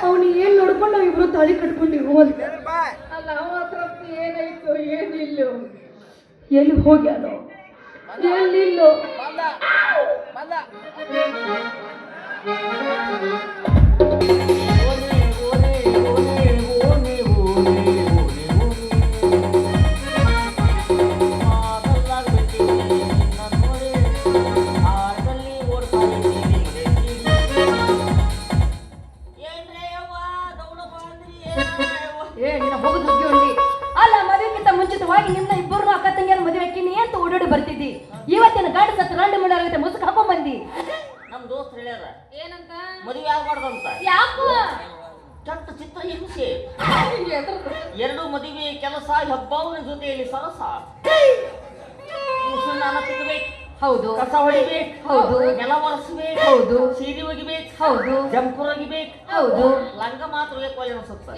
ಅವನಿಗೆ ಏನ್ ನೋಡ್ಕೊಂಡು ನಾವಿಬ್ರು ತಾಳಿ ಕಟ್ಕೊಂಡಿವು ಅಂತ ಅಲ್ಲ ಮಾತ್ರ ಏನಾಯ್ತು ಏನಿಲ್ಲೋ ಎಲ್ಲಿ ಹೋಗ್ಯಾನೋ ಎಲ್ಲಿಲ್ಲೋ ನಿಮ್ನ ಇಬ್ಬರು ಅಕ್ಕ ತಂಗಿಯರ ಮದುವೆ ಹಾಕಿನಿ ಅಂತ ಓಡೋಡಿ ಬರ್ತಿದ್ದಿ. ಇವತ್ತಿನ ಗಾಡಿ ಸತ್ತು ರಂಡು ಮುಂಡಾಗುತ್ತೆ ಮುಸುಕ್ ಹಾಕೊಂಡ್ ಬಂದಿ. ನಮ್ ದೋಸ್ತ್ ಹೇಳ್ಯಾರ ಏನಂತ ಮದುವೆ ಆಗ್ಬಾರ್ದಂತ. ಯಾಕೋ ಚಟ್ಟ ಚಿತ್ರ ಹಿಂಸೆ ಎರಡು ಮದುವೆ ಕೆಲಸ ಹಬ್ಬವನ ಜೊತೆಯಲ್ಲಿ ಸರಸ ಮುಸುನಾನ ತೆಗಬೇಕು ಹೌದು, ಕಸ ಹೊಡಿಬೇಕು ಹೌದು, ನೆಲ ಒರೆಸ್ಬೇಕು ಹೌದು, ಸೀರೆ ಒಗಿಬೇಕು ಹೌದು, ಜಂಪರ್ ಒಗಿಬೇಕು ಹೌದು, ಲಂಗ ಮಾತ್ರ ಬೇಕು ಅನ್ಸುತ್ತ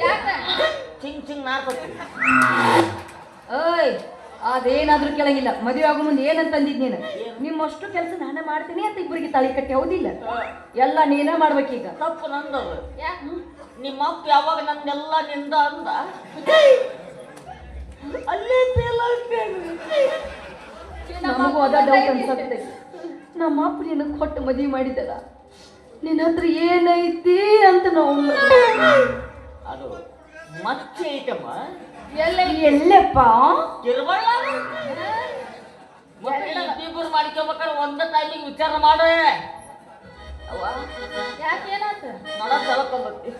ಚಿಂಗ್ ಚಿಂಗ್ ನಾರ್ತತಿ. ಓಯ್ ಅದೇನಾದ್ರೂ ಕೆಳಗಿಲ್ಲ. ಮದುವೆ ಆಗೋ ಮುಂದೆ ಏನಂತ ಅಂದಿದ್ ನೀನು? ನಿಮ್ಮಷ್ಟು ಕೆಲಸ ನಾನೇ ಮಾಡ್ತೀನಿ ಅಂತ ಇಬ್ಬರಿಗೆ ತಾಳಿ ಕಟ್ಟಿ ಹೌದಿಲ್ಲ? ಎಲ್ಲ ನೀನೇ ಮಾಡ್ಬೇಕೀಗ. ತಪ್ಪು ನಂದದು. ನಿಮ್ಮ ಅಪ್ಪ ಯಾವಾಗ ನಂದೆಲ್ಲ ನಿಂದ ಅಂದ ಅಲ್ಲೇ ಫೇಲ್ ಆಗ್ತೇನೆ. ನಮಗೂ ಅದ ಡೌಟ್ ಅನ್ಸತ್ತೆ. ನಮ್ಮ ಅಪ್ಪ ನಿನ್ನ ಕೊಟ್ಟು ಮದುವೆ ಮಾಡಿದ್ದಲ್ಲ, ನಿನ್ನ ಹತ್ರ ಏನೈತಿ ಅಂತ ನಾವು ಅದು ಮತ್ತೆ ಐತಮ್ಮ. ಎಲ್ಲಪ್ಪ ತಿರುವಳ್ಳ ಇಬ್ಬರು ಮಾಡ್ಕೋಬೇಕಾದ್ರೆ ಒಂದ ಟೈಮಿಗೆ ವಿಚಾರ ಮಾಡೆ. ಯಾಕೇನಾತ ನಡ ತಲಕೊಂಬತ್ತಿ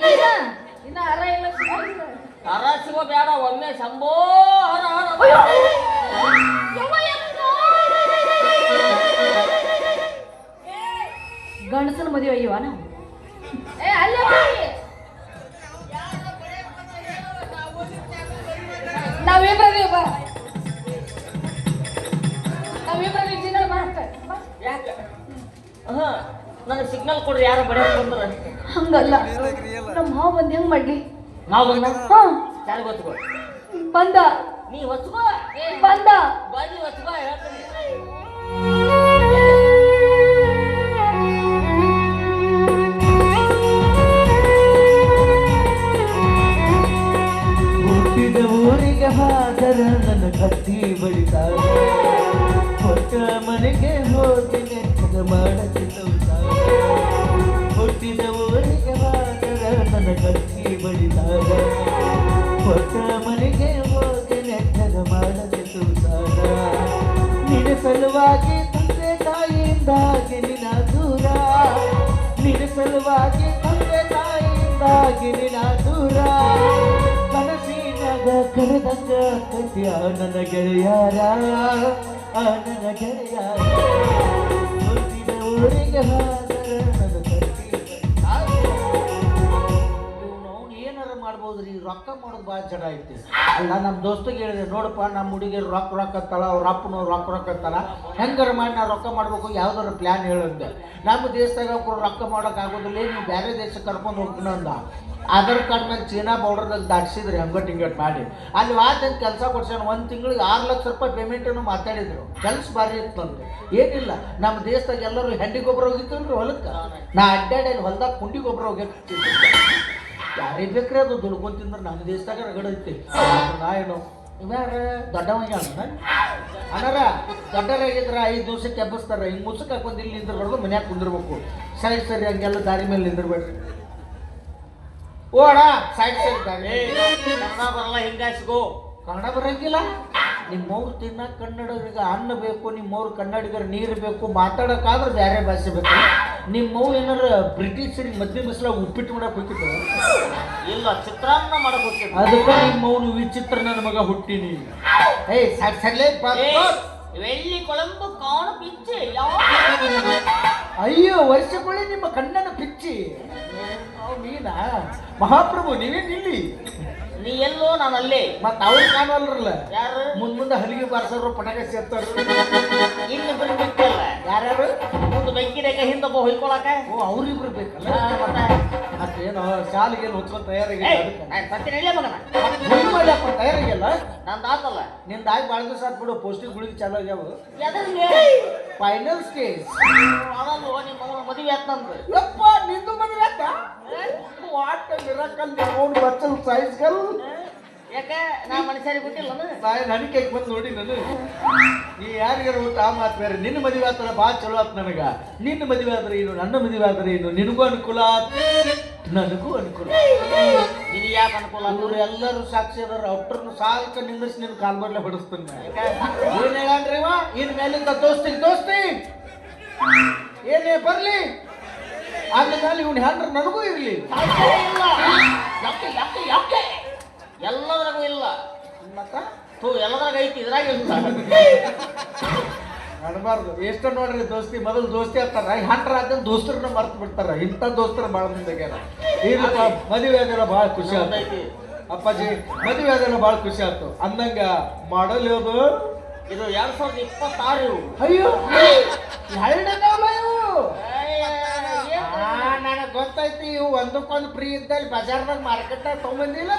ಈಗ ಇನ್ನ ಅರ ಎಲ್ಲ ಹರ ಸಿಗೋ ಬೇಡ, ಒಮ್ಮೆ ಶಂಭೋ ಹರ ಹರ. ಗಂಡಸನ ಮದುವೆ ಅಯ್ಯವ ನಾವು ನಾವಿಬ್ರದೀವ ನನಗೆ ಸಿಗ್ನಲ್ ಕೊಡ್ರಿ ಯಾರು ಬಡಿಯಕ್ ಬಂದ್ರ. ಹಂಗಲ್ಲ, ನಮ್ಮ ಮಾವ ಬಂದ್ ಹೆಂಗ್ ಮಾಡ್ಲಿ? ನಾವು ಬಂದ ಯಾರು ಗೊತ್ತುಕೋ ಬಂದ ನೀ ಹೊಚ್ಕೋ ಬಂದ ಬಾಜಿ ಹೊಚ್ಕೋ ಹೇಳ್ತೀನಿ. ಹುಟ್ಟಿದ ಊರಿಗೆ ಹಾದರ ನನ್ನ ಕತ್ತಿ ಬಳಿತಾರ, ಹೊಟ್ಟ ಮನೆಗೆ ಹೋಗಿ ನೆಟ್ಟಗ ಮಾಡತಿ ಸಂಸಾರ. ಹುಟ್ಟಿದ ಊರಿಗೆ ಹಾದರ ನನ್ನ ಕತ್ತಿ ಬಳಿತಾರ, ಹೊಟ್ಟ ಮನೆಗೆ ಹೋಗಿ ನೆಟ್ಟಗ ಮಾಡತಿ ಸಂಸಾರ. ನಿನ್ನ ಸಲುವಾಗಿ ತಂದೆ ತಾಯಿಯಿಂದಾಗಿ ನಿನ್ನ ದೂರ, ನಿನ್ನ ಸಲುವಾಗಿ ತಂದೆ ತಾಯಿಯಿಂದಾಗಿ ನಿನ್ನ ದೂರ. ಕನಸಿನಾಗ ಕರೆದಂಗ ಕಟ್ಯ ನನ್ನ ಗೆಳೆಯಾರ, ನನ್ನ ಗೆಳೆಯಾರ. ಹುಟ್ಟಿದ ಊರಿಗೆ ಹಾದರ ನನ್ನ ಕಟ್ಟಿ. ಏನಾರ ಮಾಡ್ಬೋದ್ರಿ, ರೊಕ್ಕ ಮಾಡೋದು ಭಾಳ ಜಡ ಐತಿ. ಅಲ್ಲ ನಮ್ಮ ದೋಸ್ತಿಗೆ ಹೇಳಿದೆ, ನೋಡಪ್ಪ ನಮ್ಮ ಹುಡುಗಿರು ರೊಕ್ಕ ಅತ್ತಲ್ಲ, ಅವ್ರ ಅಪ್ಪನವ್ರು ರೊಕ್ಕ ಅತ್ತಲ್ಲ, ಹೆಂಗಾರ ಮಾಡಿ ನಾ ರೊಕ್ಕ ಮಾಡ್ಬೇಕು, ಯಾವ್ದಾರ ಪ್ಲ್ಯಾನ್ ಹೇಳಂದೆ. ನಮ್ಮ ದೇಶದಾಗ ರೊಕ್ಕ ಮಾಡೋಕೆ ಆಗೋದಿಲ್ಲ, ನೀವು ಬೇರೆ ದೇಶಕ್ಕೆ ಕರ್ಕೊಂಡು ಹೋಗ್ತೀನಿ ಅಂದ. ಆಧಾರ್ ಕಾರ್ಡ್ ಮೇಲೆ ಚೀನಾ ಬಾರ್ಡರ್ದಾಗ ದಾಟಿಸಿದ್ರಿ ಹಂಗಟ್ ಹಿಂಗಟ್ ಮಾಡಿ. ಅಲ್ಲಿ ವಾತಂತ ಕೆಲಸ ಕೊಡ್ಸ್ಯಾನ. 1 ತಿಂಗಳಿಗೆ 6 ಲಕ್ಷ ರೂಪಾಯಿ ಪೇಮೆಂಟನ್ನು ಮಾತಾಡಿದ್ರು. ಕೆಲಸ ಭಾರಿ ಇತ್ತು ನಂದು. ಏನಿಲ್ಲ, ನಮ್ಮ ದೇಶದಾಗ ಎಲ್ಲರೂ ಹೆಂಡಿ ಗೊಬ್ಬರ ಹೋಗಿತ್ತಲ್ರಿ ಹೊಲಕ್ಕೆ. ನಾ ಅಡ್ಡಾಡಿ ಹೊಲ್ದಾಗ ಕುಂಡಿ ಗೊಬ್ಬರ ಹೋಗಿರ್ತಿದ್ದೆ. ಯಾರಿಗೆ ಬೇಕ್ರಿ ಅದು ದುಡ್ಕೊಂಡು ತಿಂದ್ರೆ ನಮ್ಮ ದೇಶದಾಗ ರಗಡೈತಿ. ನಾ ಏನು ಇವ್ಯಾರ ದೊಡ್ಡವಾಗ ಅಣ್ಣಾರ ದೊಡ್ಡರಾಗಿದ್ರೆ 5 ದಿವಸಕ್ಕೆ ಎಬ್ಬಿಸ್ತಾರೆ. ಹಿಂಗೆ ಮುಸುಕ್ ಹಾಕೊಂಡು ಇಲ್ಲಿ ನಿಂದಿರ್ಬಾರ್ದು, ಮನ್ಯಾಗ ಕುಂದಿರ್ಬೇಕು. ಸರಿ ಸರಿ ಹಂಗೆಲ್ಲ ದಾರಿ ಮೇಲೆ ನಿಂದಿರ್ಬೇಡ್ರಿ. ಓಡ ಸೈಡ್ ಸೈಡ್ ದಾರಿ. ಕನ್ನಡ ಬರಲ್ಲ ಹಿಂಗಾಯಿಸ್ಕೋ. ಕನ್ನಡ ಬರಂಗಿಲ್ಲ. ನಿಮ್ಮವ್ರು ತಿನ್ನಕ್ಕೆ ಕನ್ನಡಿಗರಿಗೆ ಅನ್ನ ಬೇಕು, ನಿಮ್ಮವ್ರು ಕನ್ನಡಿಗರು ನೀರು ಬೇಕು, ಮಾತಾಡೋಕ್ಕಾದ್ರೆ ಬೇರೆ ಭಾಷೆ ಬೇಕು. ನಿಮ್ಮವ್ರು ಏನಾರ ಬ್ರಿಟಿಷರಿಗೆ ಮಧ್ಯೆ ಮಿಸ್ಲಾಗ ಉಪ್ಪಿಟ್ಟು ಮಾಡಕ್ಕೆ ಹೋಗಿತ್ತು ಇಲ್ಲ, ಚಿತ್ರಾನ್ನ ಮಾಡಕ್ಕೆ ಹೋಗ್ತಿದ್ದೆ. ಅದಕ್ಕೆ ನಿಮ್ಮವ್ನು ವಿಚಿತ್ರ ನನ್ನ ಮಗ ಹುಟ್ಟಿನಿ. ಏಯ್ ಸಡ್ಲೇ வெள்ளி குழம்பு காண பிச்சு ಅಯ್ಯೋ ವರ್ಷಕೊಳ್ಳಿ ನಿಮ್ಮ ಕಣ್ಣನ ಪಿಚ್ಚಿ ನೀನಾ ಮಹಾಪ್ರಭು ನೀವೇನ್ ಇಲ್ಲಿ ನೀ ಎಲ್ಲೋ ನಾನು ಅಲ್ಲೇ. ಮತ್ ಅವ್ರು ಕಾಣವಲ್ರಲ್ಲ ಯಾರು ಮುಂದೆ ಹಲಿಗೆ ಬಾರ್ಸೋರು ಪಟಾಕ ಸೇರ್ತಾರ ಇನ್ನಿಬ್ರು ಬಿಟ್ಟಲ್ಲ. ಯಾರ್ಯಾರು ಮುಂದೆ ಬೆಂಕಿಡಕ ಹಿಂದೊಬ್ಬ ಹೊಯ್ಕೊಳಕ. ಓ ಅವ್ರಿಬ್ರು ಬೇಕಲ್ಲ ಮತ್ತೆ ಮತ್ತೇನೋ ಶಾಲೆಗೆ ಹೊತ್ಕೊಂಡು ತಯಾರಾಗಿಲ್ಲ ಅದಕ್ಕೆ ನಾನು ಬರ್ತೀನಿ ಇಲ್ಲೇ ಮಗನ. ಮಾಡ್ಲಪ್ಪ ತಯಾರಾಗಿಲ್ಲ ನಂದು ಆತಲ್ಲ. ನಿಂದಾಗಿ ಭಾಳ ದಿವಸ ಆತ್ ಬಿಡು ಪೌಷ್ಟಿಕ ಗುಳಿಗೆ ಚಾಲು ಆಗ್ಯಾವ ಎದರ್ಗೆ ಫೈನಲ್ ಸ್ಟೇಜ್ ಅದಲ್ವ ನಿಮ್ಮ ಅವನ ಮದುವೆ ಆತ್ ನಂದು. ಯಪ್ಪ ನಿಂದು ಮದುವೆ ಆತ ವಾಟ್ ಮಿರಾಕಲ್ ಅವ್ನು ಬಚ್ಚಲ್ ಸೈಜ್ ಗಲ್ ಯಾಕೆ ನಾ ಮನುಷ್ಯರಿಗೆ ಬಿಟ್ಟಿಲ್ಲ ನನಗೆ ಬಂದು ನೋಡಿ ನಾನು ನೀ ಯಾರಿಗಾರ ಊಟ ಆ ಮಾತು ಬೇರೆ ನಿನ್ನ ಮದುವೆ ಆತರ ಭಾಳ ಚಲೋ ಆತ್ ನನಗ ನಿನ್ನ ಮದುವೆ ಆದ್ರೆ ಏನು ನನ್ನ ಮದುವೆ ಆದ್ರೆ ಏನು ನಿನಗೂ ಅನುಕೂಲ ನನಗೂ ಅನುಕೂಲ ನಿನಗೆ ಯಾಕೆ ಅನುಕೂಲ? ಅವ್ರು ಎಲ್ಲರೂ ಸಾಕ್ಷಿ ಅದಾರ ಅವ್ರನ್ನು ಸಾಲ್ಕ ನಿಂದಿಸಿ ನಿನ್ನ ಕಾಲ್ ಬರ್ಲೆ ಹೊಡಿಸ್ತಾನೆ ಏನ್ ಹೇಳನ್ರಿ ಇವ ಇನ್ ಮೇಲಿಂದ ದೋಸ್ತಿ ಏನೇ ಬರ್ಲಿ ಆದ್ಮೇಲೆ ಇವ್ನ ಹೆಂಡ್ರ ನನಗೂ ಇರ್ಲಿ ಸಾಧ್ಯವೇ ಇಲ್ಲ. ಯಾಕೆ ಎಲ್ಲದ್ರಾಗೂ ಇಲ್ಲ. ಮತ್ತ ಎಲ್ಲದ್ರಾಗ ಐತಿ ಇದ್ರಾಗ ಇಲ್ಲ. ನಡಬಾರ್ದು ಎಷ್ಟ ನೋಡ್ರಿ ದೋಸ್ತಿ ಮೊದಲು ದೋಸ್ತಿ ಆಗ್ತಾರ ಹೆಂಡ್ರ ಆದ್ಮೇಲೆ ದೋಸ್ತರನ್ನ ಮರ್ತು ಬಿಡ್ತಾರ ಇಂಥ ದೋಸ್ತರ ಭಾಳ ಮುಂದಾಗ್ಯಾರ ಏನಪ್ಪ ಮದುವೆ ಅದೆಲ್ಲ ಭಾಳ ಖುಷಿ ಆಯ್ತು ಅಪ್ಪಾಜಿ ಮದುವೆ ಅದೆಲ್ಲ ಭಾಳ ಖುಷಿ ಆಯ್ತು ಅಂದಂಗ ಮಾಡಲ್ ಯಾವ್ದು ಇದು 2026 ಇವು. ಅಯ್ಯೋ ಎರಡನೇವಲ್ಲ ಇವು ನನಗೆ ಗೊತ್ತೈತಿ ಇವು ಒಂದಕ್ಕೊಂದು ಫ್ರೀ ಇದ್ದಲ್ಲಿ ಬಜಾರ್ದಾಗ ಮಾರ್ಕೆಟ್ದಾಗ ತೊಗೊಂಬಂದಿಲ್ಲ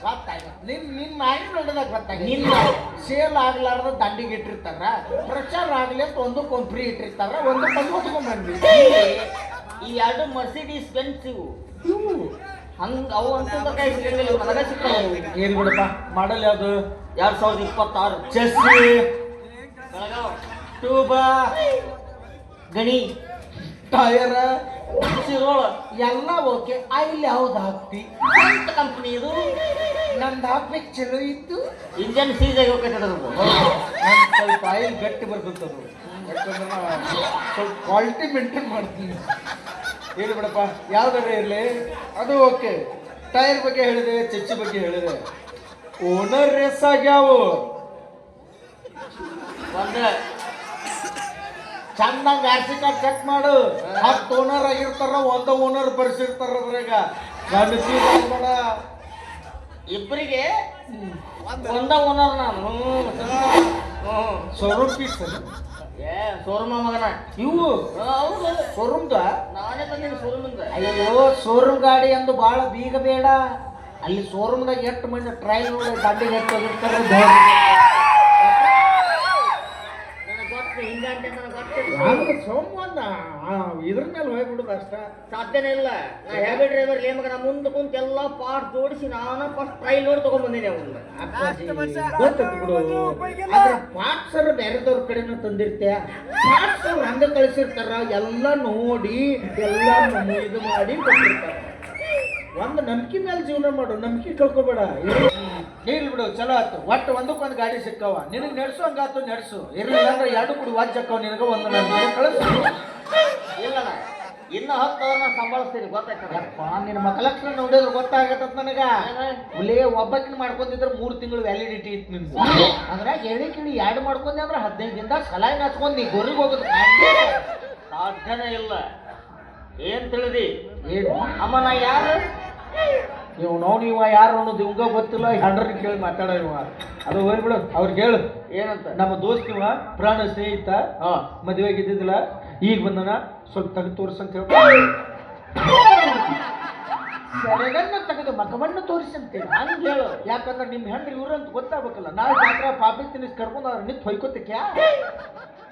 ಗೊತ್ತಾಗ ನಿನ್ ಮಾಡಿ ನೋಡಿದಾಗ ಗೊತ್ತಾಗ ನಿನ್ನ ಸೇಲ್ ಆಗ್ಲಾರ್ದ ದಂಡಿಗೆ ಇಟ್ಟಿರ್ತಾರ ಪ್ರಚಾರ ಆಗ್ಲಿ ಅಂತ ಒಂದಕ್ಕೊಂದು ಫ್ರೀ ಇಟ್ಟಿರ್ತಾರ ಒಂದಕ್ಕೊಂದು ಹೊತ್ಕೊಂಡ್ಬಂದ್ವಿ ಈ ಎರಡು ಮರ್ಸಿಡೀಸ್ ಬೆನ್ಸ್ ಇವು ಹಂಗ ಅವು ಅಂತ ಕೈ ಸಿಗಂಗಿಲ್ಲ ನನಗ ಸಿಗ್ತಾವ. ಏನ್ ಬಿಡಪ್ಪ ಮಾಡಲ್ ಯಾವ್ದು 2026 ಚೆಸ್ಸಿ ಬೆಳಗಾವ್ ಟೂಬಾ ಗಣಿ ಟಯರ ಸಿರೋಳ ಎಲ್ಲ ಓಕೆ ಆಯಿಲ್ ಯಾವ್ದು ಹಾಕ್ತಿ ಅಂತ ಕಂಪನಿ ಇದು. ನಂದು ಹಾಕ್ಬೇಕು ಚಲೋ ಇತ್ತು ಇಂಜನ್ ಸೀಸ್ ಆಗಿ ಹೋಗ್ತೈತೆ ಅದ್ರದ್ದು. ನನ್ ಸ್ವಲ್ಪ ಆಯಿಲ್ ಗಟ್ಟಿ ಬರ್ತದೆ ಅದು ಯಾಕಂದ್ರೆ ನಾ ಸ್ವಲ್ಪ ಕ್ವಾಲಿಟಿ ಮೇಂಟೈನ್ ಮಾಡ್ತೀನಿ ಹೇಳಿ ಬಿಡಪ್ಪ ಯಾವ್ದಾರ ಇರಲಿ ಅದು ಓಕೆ ಟೈರ್ ಬಗ್ಗೆ ಹೇಳಿದೆ ಚಚ್ಚಿ ಬಗ್ಗೆ ಹೇಳಿದೆ ಓನರ್ ರೇಸ್ ಆಗ್ಯಾವು ಒಂದು ಚಂದಂಗ ಆರ್ಸಿ ಕಾರ್ಡ್ ಚೆಕ್ ಮಾಡು 10 ಓನರ್ ಆಗಿರ್ತಾರ ಒಂದ ಓನರ್ ಬರ್ಸಿರ್ತಾರ ಅದ್ರಾಗ ಬೇಡ ಇಬ್ಬರಿಗೆ ಒಂದ ಓನರ್ ನಾನು. ಶೋರೂಮ್ ಪೀಸ್ ಏ ಸೋರ್ಮ ಮಗನ ಇವು ಹೌದು ಶೋರೂಮ್ದ ನಾನೇ ತಂದೀನಿ ಸೋರ್ಮಿಂದ. ಅಯ್ಯೋ ಶೋರೂಮ್ ಗಾಡಿ ಅಂದು ಭಾಳ ಬೀಗ ಬೇಡ ಅಲ್ಲಿ ಶೋರೂಮ್ದಾಗ ಎಷ್ಟು ಮಂದಿ ಟ್ರೈಲ್ ನೋಡಿ ದಂಡಿಗೆ ಎತ್ತೋಗಿರ್ತಾರೆ ನನಗೆ ಗೊತ್ತು ಹಿಂಗಂತೆ ನನಗೆ ಗೊತ್ತಿಲ್ಲ. ಸೋಮವಾರ ಇದ್ರ ಮೇಲೆ ಹೋಗ್ಬಿಡುದು ಅಷ್ಟ ಸಾಧ್ಯನೇ ಇಲ್ಲ. ನಾ ಹೆವಿ ಡ್ರೈವರ್ ಲೇ ಮಗನ ಮುಂದೆ ಕುಂತ ಎಲ್ಲ ಪಾರ್ಟ್ ಜೋಡಿಸಿ ನಾನು ಫಸ್ಟ್ ಟ್ರೈಲ್ ನೋಡಿ ತಗೊಂಡ್ಬಂದಿನಿ ಅವನ್ನ. ಗೊತ್ತೈತಿ ಬಿಡು ಆದ್ರೆ ಪಾರ್ಟ್ಸರ್ ಬೇರೆದವ್ರ ಕಡೆನೂ ತಂದಿರ್ತೆ ಪಾರ್ಟ್ಸರ್ ಹಂಗ ಕಳಿಸಿರ್ತಾರ ಎಲ್ಲ ನೋಡಿ ಎಲ್ಲ ಇದು ಮಾಡಿ ಕೊಟ್ಟಿರ್ತಾರ ಒಂದು ನಂಬಿಕೆ ಮೇಲೆ ಜೀವನ ಮಾಡು ನಂಬಿಕೆ ಕಳ್ಕೊಬೇಡ ಹೇಳಿ ಬಿಡು ಚಲೋ ಆಯ್ತು ಒಟ್ಟು ಒಂದಕ್ಕೊಂದು ಗಾಡಿ ಸಿಕ್ಕವ ನಿನಗೆ ನಡೆಸು ಹಂಗಾತು ನಡೆಸು ಇರಲಿಲ್ಲ ಅಂದ್ರೆ ಎರಡು ಕೂಡಿ ವಾಚ್ ಹಾಕವ ನಿನಗೆ ಒಂದು ನನ್ನ ಕಳಿಸು ಇಲ್ಲಣ್ಣ ಇನ್ನು 10 ಅವ್ರನ್ನ ಸಂಭಾಳಿಸ್ತೀನಿ ಗೊತ್ತಾಯ್ತಲ್ಲ. ಯಪ್ಪ ನಿನ್ನ ಮಕ್ಕಳಕ್ಷಣ ನೋಡಿದ್ರೆ ಗೊತ್ತಾಗತ್ತ ನನಗ ಹುಲಿ ಒಬ್ಬಕ್ಕಿನ ಮಾಡ್ಕೊಂಡಿದ್ರೆ 3 ತಿಂಗಳು ವ್ಯಾಲಿಡಿಟಿ ಇತ್ತು ನಿಮ್ದು ಅಂದ್ರೆ ಹೇಳಿ ಕಿಳಿ 2 ಮಾಡ್ಕೊಂಡೆ ಅಂದ್ರೆ 15 ದಿನದಾಗ ಸಲಾಯಿ ನಾಚ್ಕೊಂಡು ನೀ ಗೊರಿಗೆ ಹೋಗೋದು ಸಾಧ್ಯನೇ ಇಲ್ಲ. ಏನ್ ತಿಳಿದಿ ಏನು ಅಮ್ಮ ನಾ ಯಾರು ಇವ ಯಾರು ಅನ್ನೋದು ಇವಂಗ ಗೊತ್ತಿಲ್ಲ ಹೆಂಡ್ರನ್ನ ಕೇಳಿ ಮಾತಾಡೋ ಇವ ಅದು ಹೋಗ್ಬಿಡು ಅವ್ರಿಗೆ ಹೇಳು ಏನಂತ ನಮ್ಮ ದೋಸ್ತ್ ಇವ ಪ್ರಾಣ ಸ್ನೇಹಿತ ಮದುವೆಗೆ ಇದ್ದಿದ್ದಿಲ್ಲ ಈಗ ಬಂದನ ಸ್ವಲ್ಪ ತೆಗೆದು ತೋರಿಸಂತ ಹೇಳಿ ಸೆರೆಗನ್ನ ತೆಗೆದು ಮಗವನ್ನು ತೋರಿಸಂತೆ ಹಂಗೆ ಹೇಳು ಯಾಕಂದ್ರೆ ನಿಮ್ಮ ಹೆಂಡ್ರಿ ಇವ್ರು ಅಂತ ಗೊತ್ತಾಗಬೇಕಲ್ಲ ನಾಳೆ ಜಾತ್ರೆ ಪಾಪಿ ತಿನ್ನಿಸ್ ಕರ್ಕೊಂಡು ಅವ್ರು ನಿಂತು ಹೊಯ್ಕೋತಿಕ್ಯಾ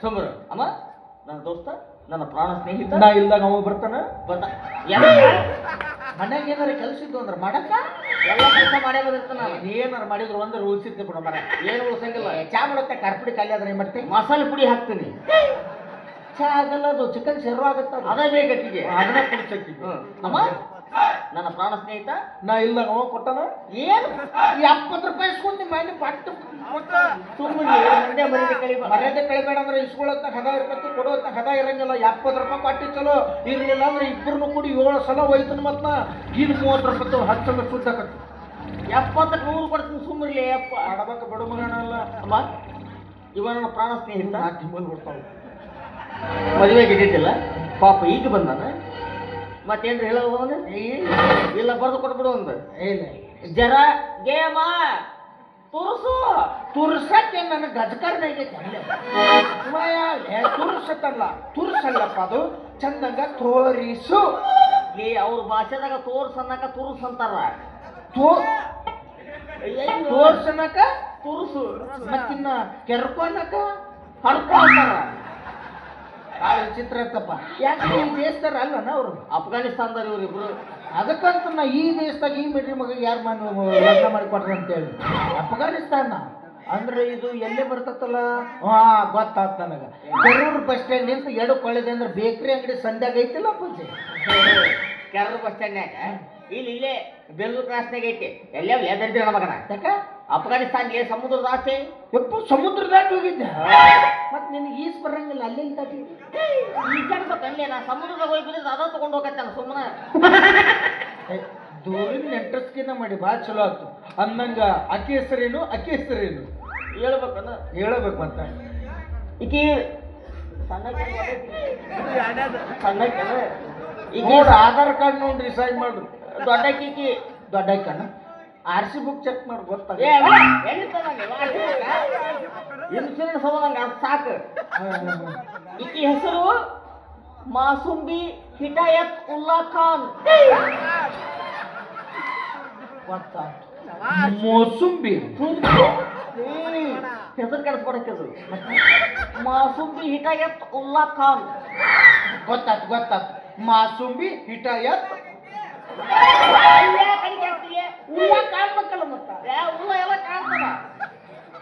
ಸುಮ್ರ ಅಮ್ಮ ನನ್ನ ದೋಸ್ತ ನನ್ನ ಪ್ರಾಣ ಸ್ನೇಹಿತ ನಾ ಇಲ್ದಾಗ ಅವ ಬರ್ತಾನ ಬಂದ ಮನ್ಯಾಗ ಏನಾರ ಕೆಲಸ ಇದ್ದು ಅಂದ್ರೆ ಮಾಡಕ್ಕ ಎಲ್ಲ ಕೆಲಸ ಮಾಡೇ ಬಂದಿರ್ತಾನ ನಾನು. ಏನಾರ ಮಾಡಿದ್ರು ಒಂದು ಉಳಿಸಿರ್ತೆ ಬಿಡ ಮರ ಏನು ಉಳ್ಸಂಗಿಲ್ಲ. ಚಾ ಮಾಡುತ್ತೆ ಕರ್ಪುಡಿ ಖಾಲಿ ಆದ್ರೆ ಏನ್ ಮಾಡ್ತಿ ಮಸಾಲೆ ಪುಡಿ ಹಾಕ್ತೀನಿ. ಚಾ ಆಗಲ್ಲ ಅದು ಚಿಕನ್ ಶೆರ್ವ ಆಗುತ್ತೆ ಅದೇ ಬೇಕಟ್ಟಿಗೆ ಅದನ್ನ ಕುಡಿಸಕ್ಕಿ ಅಮ್ಮ ನನ್ನ ಪ್ರಾಣ ಸ್ನೇಹಿತ ನಾ ಇಲ್ದಾಗ ಅವ ಕೊಟ್ಟನ ಏನು 70 ರೂಪಾಯಿ ಇಸ್ಕೊಂಡು ಮನೆ ಪಟ್ಟು ಸುಮ್ಮನೆ ಮಂಡ್ಯ ಮರ್ಯಾದೆ ಕಳಿಬಾರ. ಮರ್ಯಾದೆ ಕಳಿಬೇಡ ಅಂದ್ರೆ ಇಸ್ಕೊಳ್ಳೋತ್ನ ಹದ ಇರ್ತತಿ ಕೊಡೋತ್ನ ಹದ ಇರಂಗಿಲ್ಲ 70 ರೂಪಾಯಿ ಕೊಟ್ಟಿ ಚಲೋ ಇರ್ಲಿಲ್ಲ ಅಂದ್ರೆ ಇಬ್ಬರನ್ನು ಕೂಡಿ 7 ಸಲ ಹೋಯ್ತನ ಮತ್ತ ಈಗ 30 ರೂಪಾಯಿ 10 ಸಲ ಸುದ್ದಾಕತ್ತಿ 70 100 ಕೊಡ್ತೀನಿ ಸುಮ್ಮನೆ ಅಪ್ಪ ಆಡಬೇಕ ಬಿಡು ಮಗನಲ್ಲ ಅಮ್ಮ ಇವ ನನ್ನ ಪ್ರಾಣ ಸ್ನೇಹಿತ. 4 ತಿಂಗಳು ಬರ್ತಾವ ಮದುವೆಗೆ ಇದ್ದಿದ್ದಿಲ್ಲ ಪಾಪ ಈಗ ಬಂದಾನ ಮತ್ತೇನ್ರಿ ಹೇಳೋದು ಅವನು ಇಲ್ಲ ಬರ್ದು ಕೊಟ್ಬಿಡು ಒಂದು ಇಲ್ಲ ಜರ ಗೇಮ ತುರ್ಸು ತುರ್ಸಕ್ಕೆ ನನಗೆ ಗಜಕರ್ನಾಗೆ ತುರ್ಸತ್ತಲ್ಲ ತುರ್ಸಲ್ಲಪ್ಪ ಅದು ಚಂದಂಗ ತೋರಿಸು ಈ ಅವ್ರ ಭಾಷೆದಾಗ ತೋರ್ಸ್ ಅನ್ನಕ ತುರ್ಸ್ ಅಂತಾರ ತೋರ್ಸನಕ ತುರ್ಸು ಮತ್ತಿನ್ನ ಕೆರ್ಕೊನಕ ಹಡ್ಕೊ ಅಂತಾರ ವಿಚಿತ್ರ ಐತಪ್ಪ ಯಾಕೆ ಈ ದೇಶದಾರ ಅಲ್ಲನ ಅವರು ಅಫ್ಘಾನಿಸ್ತಾನದವ್ರು ಇವ್ರಿಬ್ರು ಅದಕ್ಕಂತ ನಾ ಈ ದೇಶದಾಗ ಈ ಮಿಡ್ರಿ ಮಗ ಯಾರು ಲಗ್ನ ಮಾಡಿಕೊಟ್ರ ಅಂತೇಳಿ ಅಫ್ಘಾನಿಸ್ತಾನ ಅಂದ್ರೆ ಇದು ಎಲ್ಲೇ ಬರ್ತತ್ತಲ್ಲ ಹಾ ಗೊತ್ತಾತ್ ನನಗ ಕೆರೂರು ಬಸ್ ಸ್ಟ್ಯಾಂಡ್ ನಿಂತ ಎಡು ಕೊಳ್ಳಿದೆ ಅಂದ್ರೆ ಬೇಕ್ರಿ ಅಂಗಡಿ ಸಂಧ್ಯಾಗ ಐತಿಲ್ಲ ಅಪ್ಪಾಜಿ ಕೆರೂರು ಬಸ್ ಸ್ಟ್ಯಾಂಡ್ನ್ಯಾಗ ಇಲ್ಲೇ ಬೆಲ್ಲೂರು ಕ್ರಾಸ್ನಾಗ ಐತಿ ಎಲ್ಲೇ ಎದರ್ದಿ ನನ್ನ ಮಗನ ಯಾಕ ಅಫ್ಘಾನಿಸ್ತಾನ್ಗೆ ಸಮುದ್ರದ ಆಚೆ ಎಪ್ಪ ಸಮುದ್ರ ದಾಟಿ ಹೋಗಿದ್ದೆ ಮತ್ ನಿನಗೆ ಈಸ್ ಬರಂಗಿಲ್ಲ ಅಲ್ಲೆಲ್ಲಿ ದಾಟಿ ಈಜಾಡ್ಬೇಕಲ್ಲೇ ನಾ ಸಮುದ್ರದಾಗ ಹೋಗಿ ಬಿದ್ದಿದ್ದು ಅದ ತಗೊಂಡು ಹೋಗತ್ತಾನ ಸುಮ್ಮನೆ ದೂರಿನ ನೆಂಟಸ್ಕಿನ ಮಾಡಿ ಭಾಳ ಚಲೋ ಆಯ್ತು ಅಂದಂಗ ಅಕ್ಕಿ ಹೆಸರೇನು ಹೇಳ್ಬೇಕನ್ನ ಹೇಳಬೇಕು ಮತ್ತ ಈಕಿ ಸಣ್ಣ ಈಗ ನೋಡ್ರಿ ಆಧಾರ್ ಕಾರ್ಡ್ ನೋಡಿ ಡಿಸೈಡ್ ಮಾಡ್ರು ದೊಡ್ಡ ಕೀಕಿ ದೊಡ್ಡ ಕಣ್ಣ ಆರ್ ಸಿ ಬುಕ್ ಚೆಕ್ ಮಾಡಿ ಗೊತ್ತಾಗ ಇನ್ಸೂರೆನ್ಸ್ ಅದ ನಂಗೆ ಅದು ಸಾಕು ಈಕಿ ಹೆಸರು ಮಾಸುಂಬಿ ಹಿಟಾಯತ್ ಉಲ್ಲಾ ಖಾನ್ ಗೊತ್ತಾಯ್ತು ಮೋಸುಂಬಿ ಹೆಸರು ಕೆಡಿಸ್ಕೊಡಕ್ಕೆ ಅದು ಮಾಸುಂಬಿ ಹಿಟಾಯತ್ ಉಲ್ಲಾ ಖಾನ್ ಗೊತ್ತಾಯ್ತು ಮಾಸುಂಬಿ ಹಿಟಾಯತ್ ಕಾಣ್ಬೇಕಲ್ಲ ಮತ್ತ ಉಲ್ಲ ಎಲ್ಲ ಕಾಣ್ತದ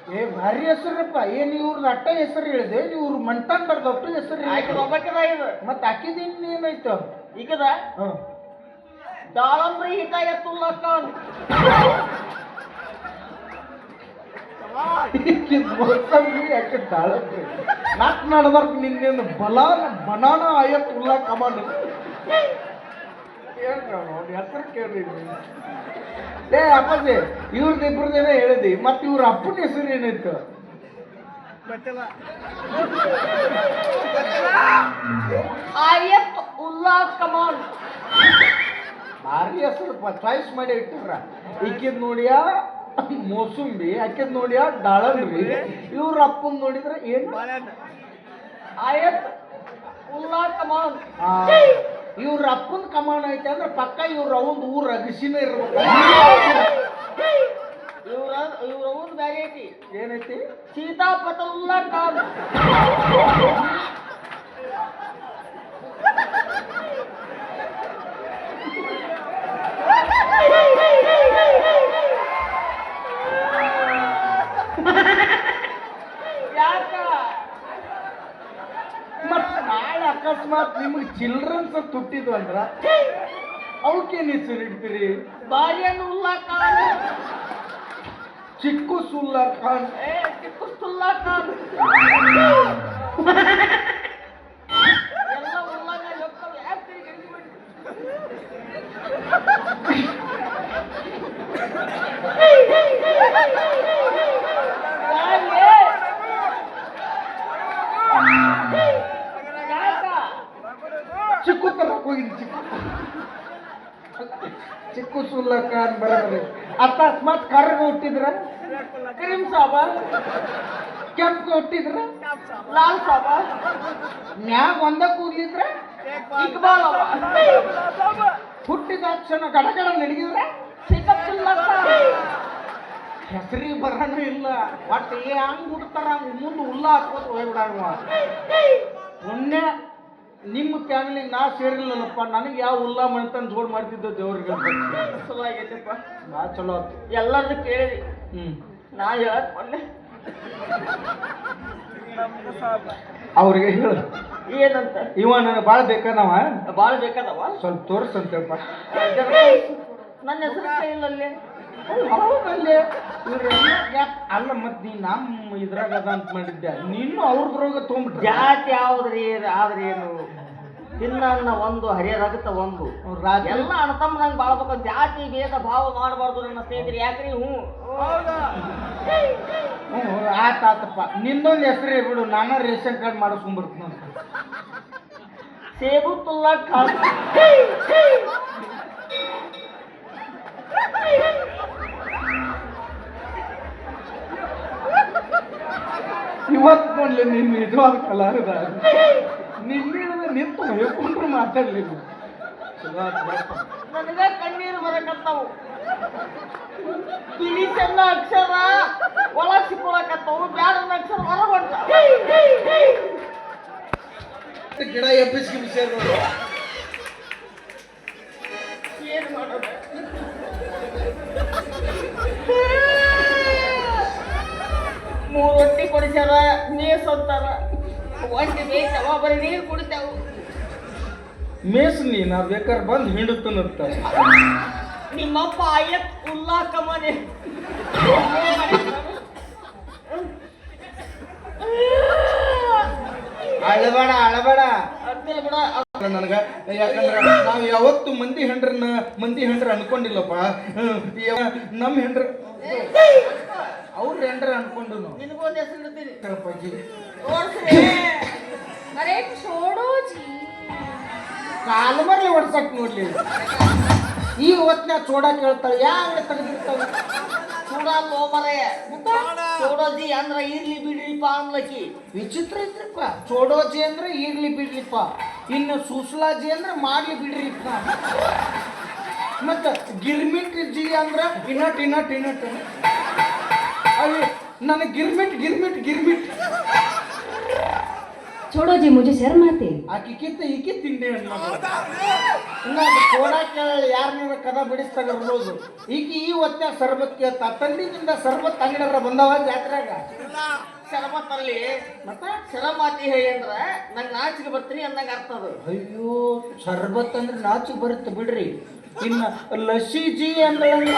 ಏ ಭಾರಿ ಹೆಸರಪ್ಪ ಏನ್ ಇವ್ರದ್ದು ಅಟ್ಟ ಹೆಸರು ಹೇಳಿದೆ ಇವ್ರು ಮಂಟಾನ್ ಬರ್ದ ಒಟ್ಟು ಹೆಸರು ಆಯ್ತು ಒಬ್ಬಕ್ಕಿದ ಇದು ಮತ್ತೆ ಹಾಕಿದಿನ್ ಏನಾಯ್ತು ಈಗದ ದಾಳಂಬ್ರಿ ಹಿಟಾಯತ್ ಉಲ್ಲಾ ಖಾನ್ ಮೋಸಂಬಿ ಯಾಕೆ ದಾಳಂಬ್ರಿ ನಾಕ್ ನಡ್ಬಾರ್ದು ನಿನ್ನೇನು ಬನಾನ ಆಯತ್ ಉಲ್ಲಾ ಕಮಾನ್ ನೋಡಿ ಹೆಸರು ಕೇಳ್ರಿ ಏ ಅಪ್ಪಾಜಿ ಇವ್ರದ್ದು ಇಬ್ರದೇನೆ ಹೇಳಿದಿ ಮತ್ತೆ ಇವ್ರ ಅಪ್ಪನ ಹೆಸರು ಏನಾಯ್ತು ಆಯತ್ ಉಲ್ಲಾ ಕಮಾನ್ ಭಾರಿ ಹೆಸರಪ್ಪ ಚಾಯ್ಸ್ ಮಾಡಿ ಇಟ್ಟಾರ ಈಕಿದ್ ನೋಡಿಯಾ ಮೋಸುಂಬಿ ಆಕಿದ್ ನೋಡಿಯಾ ದಾಳಂಬ್ರಿ ಇವ್ರ ಅಪ್ಪನ್ ನೋಡಿದ್ರೆ ಏನು ಆಯತ್ ಉಲ್ಲಾ ಕಮಾನ್ ಇವ್ರ ಅಪ್ಪನ ಕಮಾನ ಐತೆ ಅಂದ್ರೆ ಪಕ್ಕ ಇವ್ರ ಅವಂದು ಊರ ಅಗಸಿನ ಇರ್ಬೇಕು ಇವ್ರ ಊರ್ ಬ್ಯಾರೆ ಐತಿ ಏನೈತಿ ಸೀತಾಪತ ಉಲ್ಲಾ ಖಾನ್ ಮತ್ ನಾಳೆ ಅಕಸ್ಮಾತ್ ನಿಮ್ಗೆ ಚಿಲ್ಡ್ರನ್ಸ್ ತುಟ್ಟಿದ್ವು ಅಂದ್ರ ಅವಕ್ಕೇನ್ ಹೆಸರು ಇಡ್ತೀರಿ ಬಾರಿಯನ್ ಉಲ್ಲಾ ಖಾನ್ ಚಿಕ್ಕು ಸುಲ್ಲಾ ಖಾನ್ ಟಿಪ್ಪುಸುಲ್ಲಾ ಖಾನ್ ಎಲ್ಲ ಉಲ್ಲಾಗ ಹೋಗ್ತಾವೆ ಯಾಕೆ ಚಿಕ್ಕು ತರಕ್ ಹೋಗಿದ್ವಿ ಚಿಕ್ಕು ಸುಲ್ಲಾ ಖಾನ್ ಬರೋದ್ರಿ ಅಕಸ್ಮಾತ್ ಕರ್ಗ ಹುಟ್ಟಿದ್ರ ಕ್ರೀಮ್ ಸಾಬ ಕೆಂಪು ಹುಟ್ಟಿದ್ರ ಲಾಲ್ ಸಾಬ ಮ್ಯಾಗ ಒಂದ ಕೂದ್ಲಿದ್ರ ಇಕ್ಬಾಲ್ ಅವ ಹುಟ್ಟಿದ ಕ್ಷಣ ಗಡಗಡ ನಡಗಿದ್ರ ಸಿಕಪ್ಸುಲ್ಲಾ ಖಾನ್ ಹೆಸರಿಗೆ ಬರೋಣ ಇಲ್ಲ ಒಟ್ಟು ಹಂಗ್ ಹುಡ್ತಾರ ಹಂಗ ಮುಂದೆ ಉಲ್ಲ ಹಾಕೋತ ಹೋಗ್ಬಿಡವ ಮೊನ್ನೆ ನಿಮ್ಮ ಫ್ಯಾಮಿಲಿಗೆ ನಾ ಸೇರಿಲ್ಲಪ್ಪ ನನಗೆ ಯಾವ ಉಲ್ಲಾ ಮಣ್ತನ್ ಜೋಡ್ ಮಾಡ್ತಿದ್ದ ದೇವ್ರಿಗೆ ಚಲೋ ಆಗೈತಪ್ಪ ಭಾಳ ಚಲೋ ಆಯ್ತು ಎಲ್ಲರದು ಕೇಳಿದಿ ನಾ ಹೇಳಕ್ ಮೊನ್ನೆ ಅವ್ರಿಗೆ ಹೇಳು ಏನಂತ ಇವ ನನಗೆ ಭಾಳ ಬೇಕಾದವ ಭಾಳ ಬೇಕಾದವ ಸ್ವಲ್ಪ ತೋರಿಸಂತಪ್ಪ ನನ್ನ ಹೆಸರು ಕೇಳಿಲ್ಲಲ್ಲಿ ಹೌದಲ್ಲಿ ಇವ್ರೆಲ್ಲ ಅಲ್ಲ ಮತ್ತೆ ನೀ ನಮ್ಮ ಇದ್ರಾಗ ಅದ ಅಂತ ಮಾಡಿದ್ದೆ ನೀನು ಅವ್ರದ್ರೊಳಗೆ ತೊಗೊಂಬಿಟ್ಟ ಜಾತಿ ಯಾವ್ದ್ರಿ ಆದ್ರೆ ಏನು ತಿನ್ನ ಒಂದು ಹರಿಯದಾಗುತ್ತ ಒಂದು ಎಲ್ಲ ಅಣ್ತಮ್ಮನಂಗೆ ಬಾಳ್ಬೇಕು ಜಾತಿ ಭೇದ ಭಾವ ಮಾಡಬಾರ್ದು ನನ್ನ ಸ್ನೇಹಿತರು ಯಾಕ್ರಿ ಆತಪ್ಪ ನಿನ್ನೊಂದು ಹೆಸರೇ ಬಿಡು ನಾನು ರೇಷನ್ ಕಾರ್ಡ್ ಮಾಡಿಸ್ಕೊಂಡ್ಬರ್ತೀನಿ ಅಂತ ಸೇಬುತುಲ್ಲಾ ಖಾನ್. ಇವತ್ತು ನೋಡ್ಲಿ ನೀನು ನಿಜವಾದ ಕಲಾವಿದ. ನಿನ್ನೆ ನಿಂತು ಹೇಳ್ಕೊಂಡ್ರು ಮಾತಾಡ್ಲಿಲ್ಲ. ನನಗ ಕಣ್ಣೀರು ಬರಕತ್ತಾವು. ಬಿಳಿ ಚೆನ್ನ ಅಕ್ಷರ ಒಳಗ್ ಸಿಕ್ಕೊಳಕತ್ತಾವು, ಬ್ಯಾಡ ಅಕ್ಷರ ಹೊರ ಬರ್ತಾವ. ಗಿಡ ಎಬ್ಬಿಸಿ ಏನ್ ಮಾಡೋದು? ಮೂರು ರೊಟ್ಟಿ ಕೊಡಿಸ್ಯಾರ, ನೀರ್ ಅಂತಾರ. ಒಂಟಿ ಬೇಯ್ತಾವ, ಬರೀ ನೀರು ಕುಡಿತಾವು. ಮೇಸ್ ನಾ ಬೇಕಾದ್ರೆ ಬಂದು ಹಿಂಡುತ್ತನತ್ತ. ನಿಮ್ಮಪ್ಪ ಆಯತ್ ಉಲ್ಲಾ ಕಮನೆ. ಅಳಬೇಡ ಅದ್ದಿಲ್ಲ ಬಿಡ. ನನಗ ಯಾಕಂದ್ರ ನಾವು ಯಾವತ್ತು ಮಂದಿ ಹೆಂಡ್ರ ಅನ್ಕೊಂಡಿಲ್ಲಪ್ಪ. ನಮ್ಮ ಹೆಂಡ್ರ ಅವ್ರ ಹೆಂಡ್ರ ಅನ್ಕೊಂಡು ನಾವು ನಿನಗೊಂದು ಹೆಸರು ಇಡ್ತೀನಿ. ಕಳಪಾಜಿ ಅರೆ छोड़ो जी. ಕಾಲು ಮರಲಿ ಹೊಡ್ಸಕ್ ನೋಡ್ಲಿ. ಈ ಹೊತ್ನ್ಯಾಗ ಚೋಡ ಕೇಳ್ತಾಳೆ, ಯಾ ಅಂಗಡಿ ತೆಗೆದಿರ್ತಾವೆ. ಚೂಡಲ್ಲೋ ಮರೆಯ ಚೋಡೋಜಿ ಅಂದ್ರ ಇರ್ಲಿ ಬಿಡ್ರಿಪ್ಪ ಅನ್ಲಕ್ಕಿ. ವಿಚಿತ್ರ ಐತ್ರಿಪ್ಪ. ಚೋಡೋಜಿ ಅಂದ್ರೆ ಇರ್ಲಿ ಬಿಡ್ರಿಪ್ಪ, ಇನ್ನು ಸುಸ್ಲಾಜಿ ಅಂದ್ರೆ ಮಾಡ್ಲಿ ಬಿಡ್ರಿಪ್ಪ. ಮತ್ತ ಗಿರ್ಮಿಟ್ ಜಿ ಅಂದ್ರ ಇನಟ್ ಅಯ್ಯ ನನಗೆ ಗಿರ್ಮಿಟ್ छोड़ो जी, मुझे शर्म आती है. ಆಕಿಕ್ಕಿಂತ ಈಕೆ ತಿಂಡಿ ಇನ್ನ ಚೋಡ ಕೇಳಲ್ಲ, ಯಾರನ್ನ ಕದ ಬಿಡಿಸ್ತಾಗ ಇರ್ಬೋದು. ಈಕಿ ಈ ಹೊತ್ನ್ಯಾಗ ಸರ್ಬತ್ ಕೇಳ್ತಾ. ತಂಡಿನಿಂದ ಸರ್ಬತ್ ಅಂಗಡಿಯವ್ರ ಬಂದವ ಜಾತ್ರೆಗ. ಶರಮತ್ತಲ್ಲಿ ಮತ್ತ ಶರಮಾತಿ ಹೇಳಿ ಅಂದ್ರ ನಂಗೆ ನಾಚಿಗೆ ಬರ್ತೀನಿ ಅಂದಂಗ ಅರ್ಥ ಅದು. ಅಯ್ಯೋ ಸರ್ಬತ್ ಅಂದ್ರೆ ನಾಚಿಗೆ ಬರುತ್ತೆ ಬಿಡ್ರಿ. ಇನ್ನ ಲಸ್ಸಿಜಿ ಅಂದ್ರೆ ಎಲ್ಲ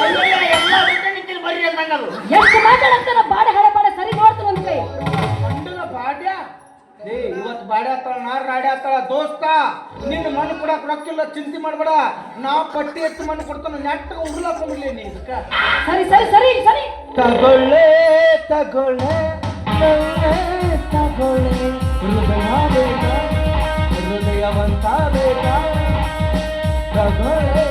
ಬಿಟ್ಟು ನಿಂತಿಲ್ ಬರ್ರಿ ಅಂದಂಗ ಅದು. ಎಷ್ಟು ಮಾತಾಡಕ್ತಾನ ಬಾಡ ಹಾಡ ಸರಿ ನೋಡ್ತಾನ ಒಂದ್ ಕೈ. ಮಂಡಲ ಬಾಡ್ಯ ಇವತ್ತು ಬಾಡ್ಯ ಆತಾಳ, ನಾರ್ ರಾಡಿ ಆತಾಳ. ದೋಸ್ತ ನಿನ್ನ ಮಣ್ಣು ಕೊಡಕ್ ರೊಕ್ಕಿಲ್ಲ, ಚಿಂತೆ ಮಾಡ್ಬೇಡ. ನಾವು ಪಟ್ಟಿ ಎತ್ತು ಮಣ್ಣು ಕೊಡ್ತಾನ, ನೆಟ್ಟಗ ಉರ್ಲಾಕೊಂಡ್ಬಿಡ್ಲಿ ನೀ ಇದಕ್ಕ. ಸರಿ ತಗೊಳ್ಳೆ ಹೃದಯವಂತ ಬೇಕ. ತಗೊಳ್ಳೆ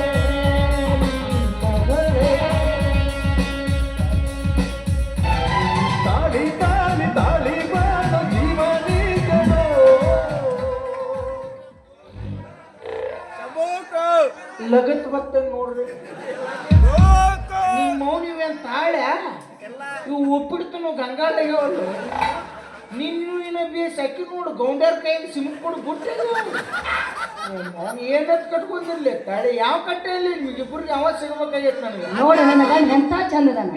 ತಾಳಿ ಬಾಳು ಜೀವನಿಗೋ. ಲಗತ್ ಬರ್ತದೆ ನೋಡ್ರಿ. ನಿಮ್ಮ ಮೌನಿವೇನ್ ತಾಳ್ಯ ಇವು ಒಪ್ಪಿಡ್ತಾನು ಗಂಗಾಳಗಳು. ನಿನ್ನ ಬೇಸ್ ಅಕ್ಕಿ ನೋಡು, ಗೌಂಡ್ಯಾರ ಕೈಯಲ್ಲಿ ಸಿಮ್ಕೊಂಡು ಬಿಟ್ಟೆ. ಅವನು ಏನತ್ ಕಟ್ಕೊಂಡಿರ್ಲಿ ತಾಳಿ. ಯಾವ ಕಟ್ಟೆ ಇಲ್ಲ ನಿಮಗಿಬ್ಬರಿಗೆ ಯಾವ ಸಿಗ್ಬೇಕಾಗೈತೆ ನನಗೆ. ನೋಡು ನನ್ನ ಗಂಡ ಎಂತ ಚಂದದನ.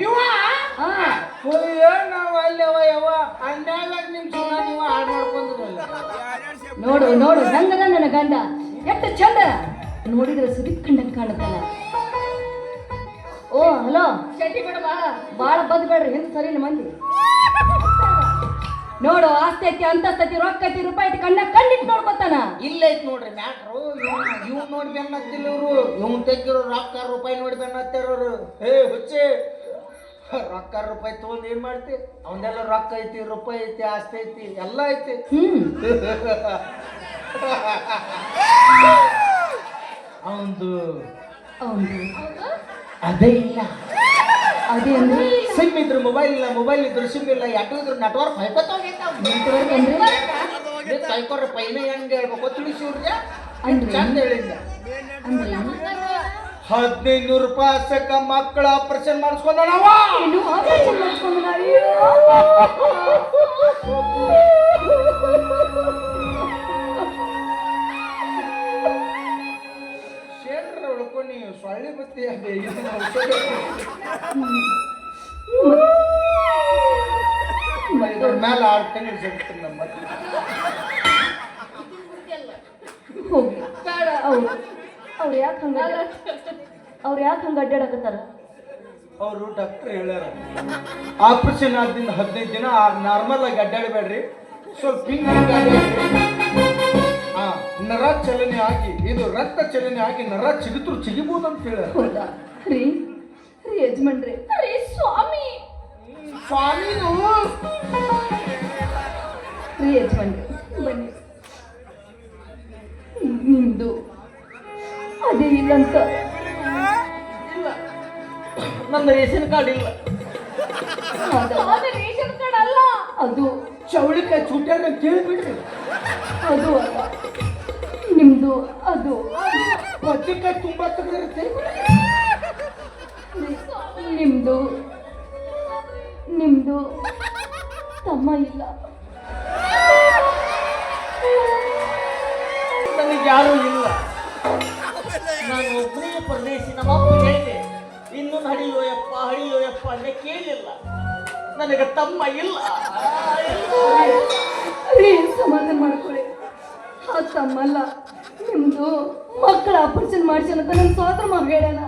ನಾವು ಅಲ್ಲವ ಯಾವ ಅಂಡ್ಯಾಗ ನಿಮ್ ಜೀವನ ನೀವು ಹಾಳು ಮಾಡ್ಕೊಂಡಿರಲ್ಲ. ನೋಡು ಹೆಂಗದ ನನ್ನ ಗಂಡ, ಎಷ್ಟು ಚಂದ ನೋಡಿದ್ರೆ ಸುದೀಪ್ ಕಂಡಂಗ್ ಕಾಣುತ್ತಾನ. ಓ ಹಲೋ ಶೆಟ್ಟಿ ಬಿಡ, ಬಾಳ ಬದ್ಬೇಡ್ರಿ, ಹಿಂದ್ ಸರಿ ಮಂದಿ. ನೋಡು ಆಸ್ತಿ ಐತಿ, ಅಂತಸ್ತೈತಿ, ರೊಕ್ಕ ಐತಿ, ರೂಪಾಯಿ ಐತಿ, ಕಣ್ಣಿಟ್ಟು ನೋಡ್ಕೊತಾನ. ಇಲ್ಲ ಐತಿ ನೋಡ್ರಿ ಮ್ಯಾಟ್ರು. ಇವ್ ನೋಡಿ ಬೆನ್ನತ್ತಿಲ್ಲ ಇವ್ರು. ಇವ್ನು ತೆಗಿರೋ ರೊಕ್ಕ ರೂಪಾಯಿ ನೋಡಿ ಬೆನ್ನತ್ತಿರೋರು. ಹುಚ್ಚಿ ರೊಕ್ಕ ರೂಪಾಯಿ ತಗೊಂಡ್ ಏನ್ ಮಾಡ್ತಿ? ಅವನ್ನೆಲ್ಲ ರೊಕ್ಕ ಐತಿ, ರೂಪಾಯಿ ಐತಿ, ಆಸ್ತಿ ಐತಿ, ಎಲ್ಲ ಐತಿ. ಅವಂದು ಅದೇ ಇಲ್ಲ. ಅದೇ ಅಂದ್ರೆ ಸಿಮ್ ಇದ್ರು ಮೊಬೈಲ್ ಇಲ್ಲ, ಮೊಬೈಲ್ ಇದ್ರು ಸಿಮ್ ಇಲ್ಲ, ಯಾಟು ಇದ್ರು ನೆಟ್ವರ್ಕ್ ಕೈಕೊರ ಪೈನ ಹೆಂಗೆ ಹೇಳ್ಬೇಕು ತಿಳಿಸಿವ್ರಿಗೆ ಚಂದ ಹೇಳಿದ್ದ. 1500 ರೂಪಾಯಿ ಅಷ್ಟಕ್ಕ ಮಕ್ಕಳ ಆಪರೇಷನ್ ಮಾಡಿಸ್ಕೊಂಡ ನಾವ. ಶೇಟ್ರ ಉಳ್ಕೊಂಡು ನೀವು ಸೊಳ್ಳೆ ಬತ್ತಿ ಮೇಲೆ 6 ತಿಂಗಳು ಸಿಗ್ತೀನಿ ನಮ್ಮ ಹೋಗಿ ಅವ್ರು ಯಾಕೆ ಹಂಗ ಅಡ್ಡಾಡಕತ್ತಾರ? ಅವರು ಡಾಕ್ಟರ್ ಹೇಳ್ಯಾರ ಆಪರೇಷನ್ ಆದಿಂದ 15 ದಿನ ನಾರ್ಮಲ್ ಆಗಿ ಅಡ್ಡಾಡಬೇಡ್ರಿ, ಸ್ವಲ್ಪ ನರ ಚಲನೆ ಆಗಿ ಇದು ರಕ್ತ ಚಲನೆ ಆಗಿ ನರ ಚಿಗಿದ್ರು ಚಿಗಿಬಹುದು ಅಂತ ಹೇಳ್ಯಾರ. ಹೌದಾ ರೀ ಯಜಮಾನ್ರಿ? ಅರೇ ಸ್ವಾಮಿ ರೀ ಯಜಮಾನ್ರಿ, ಬನ್ನಿ ನಿಮ್ದು ಅದೇ ಇಲ್ಲಂತ ಇಲ್ಲ ನನ್ನ ರೇಷನ್ ಕಾರ್ಡ್ ಇಲ್ಲ. ರೇಷನ್ ಕಾರ್ಡ್ ಅಲ್ಲ ಅದು ಚೌಳಿಕಾಯಿ ಚುಟ್ಟಾಗ ಕೇಳಿಬಿಡ್ರಿ. ಅದು ಅಲ್ಲ ನಿಮ್ದು ಅದು ಕೊಚ್ಚಿಕಾಯಿ ತುಂಬಾ ತೆಗೆದಿರುತ್ತೆ. ನಿಮ್ದು ನಿಮ್ದು ತಮ್ಮ ಇಲ್ಲ. ನನಗೆ ಯಾರೂ ಇಲ್ಲ. ನಾನು ಒಬ್ಬನೇ ಪರದೇಶಿ. ನಮ್ಮ ಅಪ್ಪ ಹೇಳಿದೆ ಇನ್ನೊಂದು ಹಡಿಯೋ ಯಪ್ಪ ಅನ್ನೇ ಕೇಳಿಲ್ಲ. ನನಗೆ ತಮ್ಮ ಇಲ್ಲ. ರೀ ಸಮಾಧಾನ ಮಾಡ್ಕೊಳ್ಳಿ. ಆ ತಮ್ಮಲ್ಲ ನಿಮ್ದು ಮಕ್ಕಳ ಆಪರೇಷನ್ ಮಾಡ್ಸೋಣ ಅಂತ ನನ್ನ ಸೋದರ ಮಗ ಹೇಳೋಣ.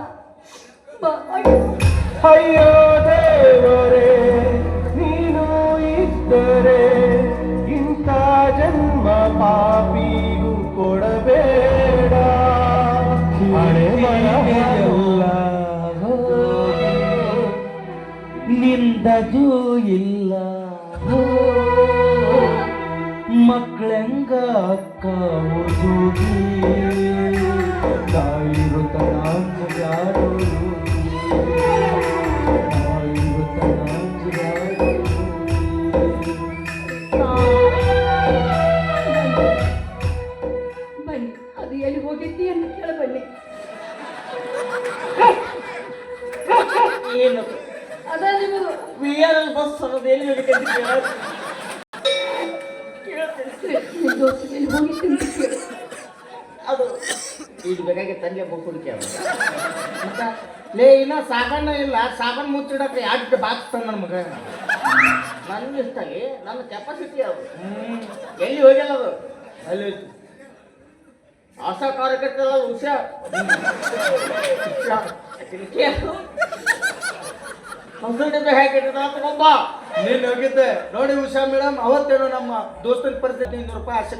ಅಯ್ಯೋ ದೇವರೇ ನೀನು ಇದ್ದರೆ ಇಂಥ ಜನ್ಮ ಪಾಪಿಗೂ ಕೊಡಬೇಡ. ಹಣೆ ಬರಹವೆಲ್ಲ ಹೋಗಿ ನಿಂದದು ಇಲ್ಲ. ಮಕ್ಕಳೆಂಗ ಅಕ್ಕ ಓದೋಗಿ ತಾಯಿರುತ್ತನ ಯಾರು ಬನ್ನಿ, ಅದು ಎಲ್ಲಿ ಹೋಗಿದ್ದಿ ಅಂತ ಕೇಳ ಬನ್ನಿ. ಏನು ಅದ ನಿಮ್ಮದು VRL ಬಸ್ ಅನ್ನೋದು ಎಲ್ಲಿ ಹೋಗಿತ್ತು ಕೇಳ್ತೀನಿ. ನಿಮ್ಮ ದೋಸ್ತಿಗೆ ಎಲ್ಲಿ ಹೋಗಿದ್ದಿ ಅಂತ ಕೇಳಿ. ಅದು ಈಗ ಬೇಕಾಗಿ ತಂದೆ ಬುಕ್ ಲೇ ಇನ್ನ ಸಾಬಣ್ಣ ಇಲ್ಲ, ಸಾಬನ್ ಮುಚ್ಚಿಡಕ್ಕೆ ಯಾಕೆ ಬಾಕ್ಸ್ತಾನ ನನ್ನ ಮಗ. ನನಗೆ ಇಷ್ಟ ಅಲ್ಲಿ ನನ್ನ ಕೆಪಾಸಿಟಿ ಅದು. ಎಲ್ಲಿ ಹೋಗಿಲ್ಲ ಅದು. ಅಲ್ಲಿ ಆಶಾ ಕಾರ್ಯಕರ್ತರ ಹುಷಾರ್. ಮೊಸರು ಡಬ್ಬೆ ಹಾಕಿಟ್ಟಿದ್ದ ತಗೊಂಬ. ನೀನು ಹೋಗಿದ್ದೆ ನೋಡಿ ಉಷಾ ಮೇಡಮ್. ಅವತ್ತೇನೋ ನಮ್ಮ ದೋಸ್ತನ ಪರಿಸ್ಥಿತಿ ₹500 ಆಸೆ